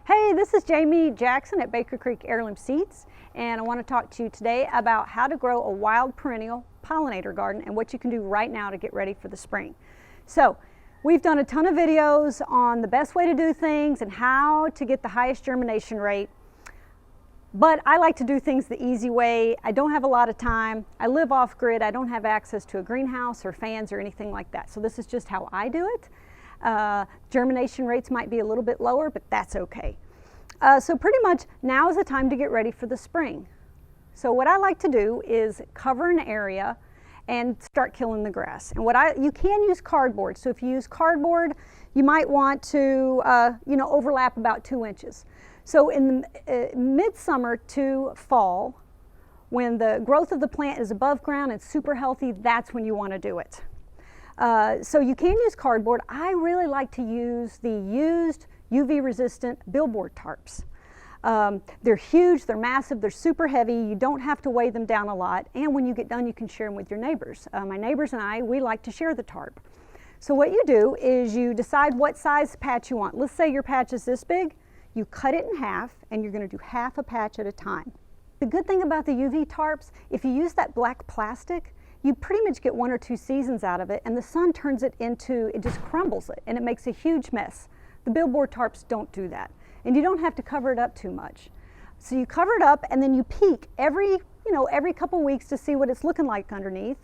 Hey, this is Jamie Jackson at Baker Creek Heirloom Seeds, and I want to talk to you today about how to grow a wild perennial pollinator garden and what you can do right now to get ready for the spring. So, we've done a ton of videos on the best way to do things and how to get the highest germination rate, but I like to do things the easy way. I don't have a lot of time. I live off grid. I don't have access to a greenhouse or fans or anything like that. So this is just how I do it. Germination rates might be a little bit lower, but that's okay. So pretty much now is the time to get ready for the spring. So what I like to do is cover an area and start killing the grass. And you can use cardboard. So if you use cardboard, you might want to overlap about 2 inches. So in the midsummer to fall, when the growth of the plant is above ground and super healthy, that's when you want to do it. So you can use cardboard. I really like to use the used UV resistant billboard tarps. They're huge, they're massive, they're super heavy. You don't have to weigh them down a lot. And when you get done, you can share them with your neighbors. My neighbors and we like to share the tarp. So what you do is you decide what size patch you want. Let's say your patch is this big. You cut it in half and you're going to do half a patch at a time. The good thing about the UV tarps, if you use that black plastic, you pretty much get 1 or 2 seasons out of it, and the sun turns it just crumbles it, and it makes a huge mess. The billboard tarps don't do that, and you don't have to cover it up too much. So you cover it up, and then you peek every couple weeks to see what it's looking like underneath,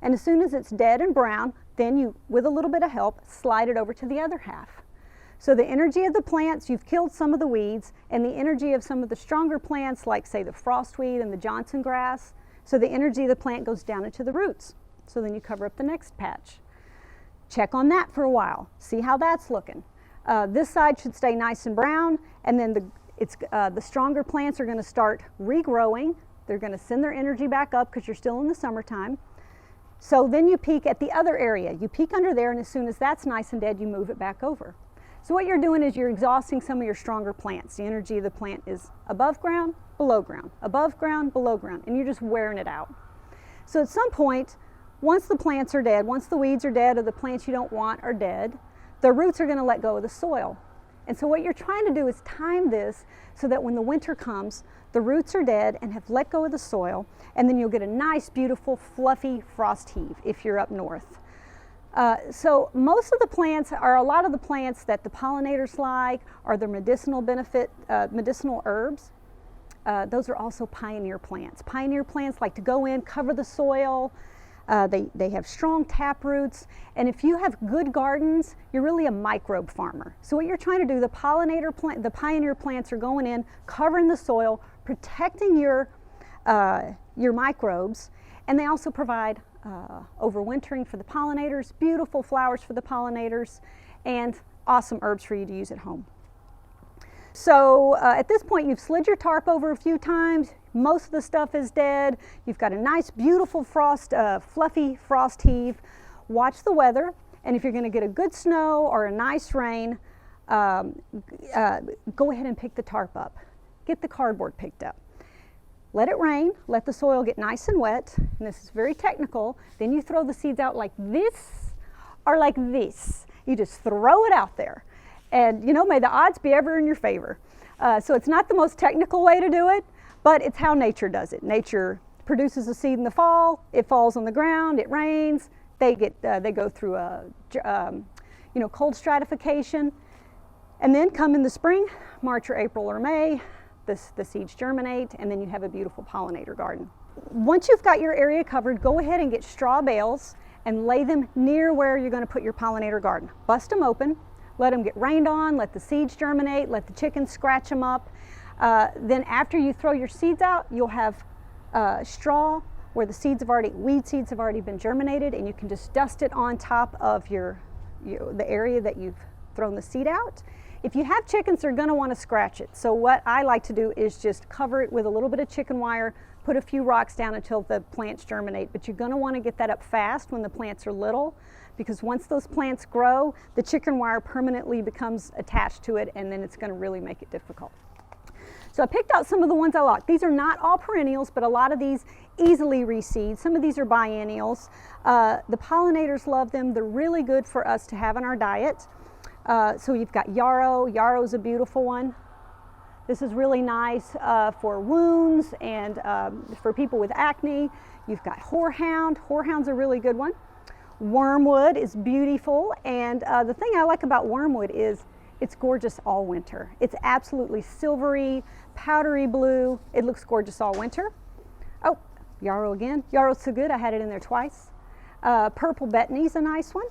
and as soon as it's dead and brown, then you, with a little bit of help, slide it over to the other half. So the energy of the plants, you've killed some of the weeds, and the energy of some of the stronger plants, like say the frostweed and the Johnson grass, so the energy of the plant goes down into the roots. So then you cover up the next patch. Check on that for a while. See how that's looking. This side should stay nice and brown, and then the stronger plants are going to start regrowing. They're going to send their energy back up because you're still in the summertime. So then you peek at the other area. You peek under there, and as soon as that's nice and dead, you move it back over. So what you're doing is you're exhausting some of your stronger plants. The energy of the plant is above ground, below ground, above ground, below ground, and you're just wearing it out. So at some point, once the plants are dead, once the weeds are dead or the plants you don't want are dead, the roots are going to let go of the soil. And so what you're trying to do is time this so that when the winter comes, the roots are dead and have let go of the soil, and then you'll get a nice, beautiful, fluffy frost heave if you're up north. So most of the plants a lot of the plants that the pollinators like are the medicinal herbs. Those are also pioneer plants. Pioneer plants like to go in, cover the soil. They have strong tap roots, and if you have good gardens, you're really a microbe farmer. So what you're trying to do, the pioneer plants are going in, covering the soil, protecting your microbes, and they also provide overwintering for the pollinators, beautiful flowers for the pollinators, and awesome herbs for you to use at home. So at this point, you've slid your tarp over a few times. Most of the stuff is dead. You've got a nice, beautiful fluffy frost heave. Watch the weather, and if you're going to get a good snow or a nice rain, go ahead and pick the tarp up. Get the cardboard picked up. Let it rain, let the soil get nice and wet, and this is very technical. Then you throw the seeds out like this or like this. You just throw it out there. And may the odds be ever in your favor. So it's not the most technical way to do it, but it's how nature does it. Nature produces a seed in the fall, it falls on the ground, it rains, they go through a cold stratification, and then come in the spring, March or April or May, the seeds germinate, and then you have a beautiful pollinator garden. Once you've got your area covered, go ahead and get straw bales and lay them near where you're going to put your pollinator garden. Bust them open, let them get rained on, let the seeds germinate, let the chickens scratch them up. Then after you throw your seeds out, you'll have straw where the weed seeds have already been germinated, and you can just dust it on top of the area that you've thrown the seed out. If you have chickens, they're going to want to scratch it. So what I like to do is just cover it with a little bit of chicken wire, put a few rocks down until the plants germinate. But you're going to want to get that up fast when the plants are little, because once those plants grow, the chicken wire permanently becomes attached to it, and then it's going to really make it difficult. So I picked out some of the ones I like. These are not all perennials, but a lot of these easily reseed. Some of these are biennials. The pollinators love them. They're really good for us to have in our diet. So you've got Yarrow. Yarrow's a beautiful one. This is really nice for wounds and for people with acne. You've got Horehound. Horehound's a really good one. Wormwood is beautiful, and the thing I like about Wormwood is it's gorgeous all winter. It's absolutely silvery, powdery blue. It looks gorgeous all winter. Oh, Yarrow again. Yarrow's so good, I had it in there twice. Purple Betony's a nice one.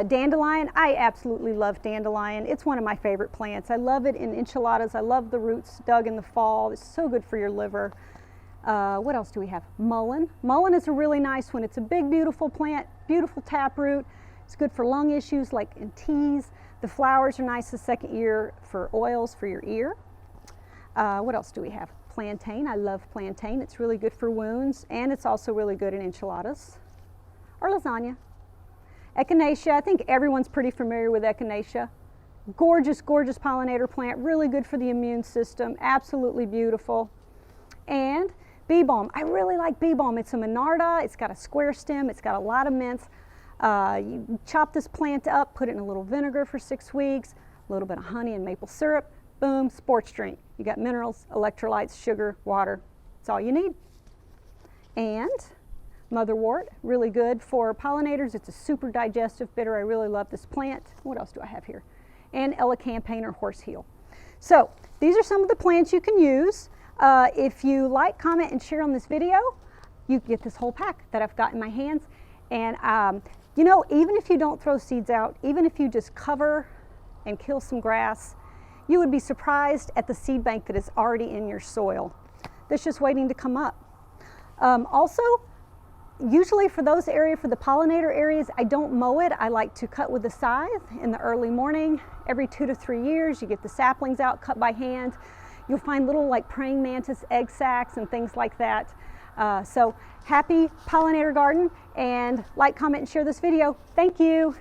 Dandelion, I absolutely love dandelion. It's one of my favorite plants. I love it in enchiladas. I love the roots dug in the fall. It's so good for your liver. What else do we have? Mullein. Mullein is a really nice one. It's a big, beautiful plant, beautiful taproot. It's good for lung issues like in teas. The flowers are nice the second year for oils for your ear. What else do we have? Plantain. I love plantain. It's really good for wounds, and it's also really good in enchiladas or lasagna. Echinacea. I think everyone's pretty familiar with Echinacea. Gorgeous, gorgeous pollinator plant. Really good for the immune system. Absolutely beautiful. And bee balm. I really like bee balm. It's a Monarda. It's got a square stem. It's got a lot of mints. You chop this plant up, put it in a little vinegar for 6 weeks, a little bit of honey and maple syrup. Boom, sports drink. You got minerals, electrolytes, sugar, water. That's all you need. And Motherwort, really good for pollinators. It's a super digestive bitter. I really love this plant. What else do I have here? And Elecampane or horseheel. So these are some of the plants you can use. If you like, comment, and share on this video, you get this whole pack that I've got in my hands. And you know, even if you don't throw seeds out, even if you just cover and kill some grass, you would be surprised at the seed bank that is already in your soil that's just waiting to come up. Also, usually for those areas, for the pollinator areas, I don't mow it. I like to cut with a scythe in the early morning. Every 2 to 3 years, you get the saplings out, cut by hand. You'll find little like praying mantis egg sacs and things like that. So happy pollinator garden, and like, comment, and share this video. Thank you.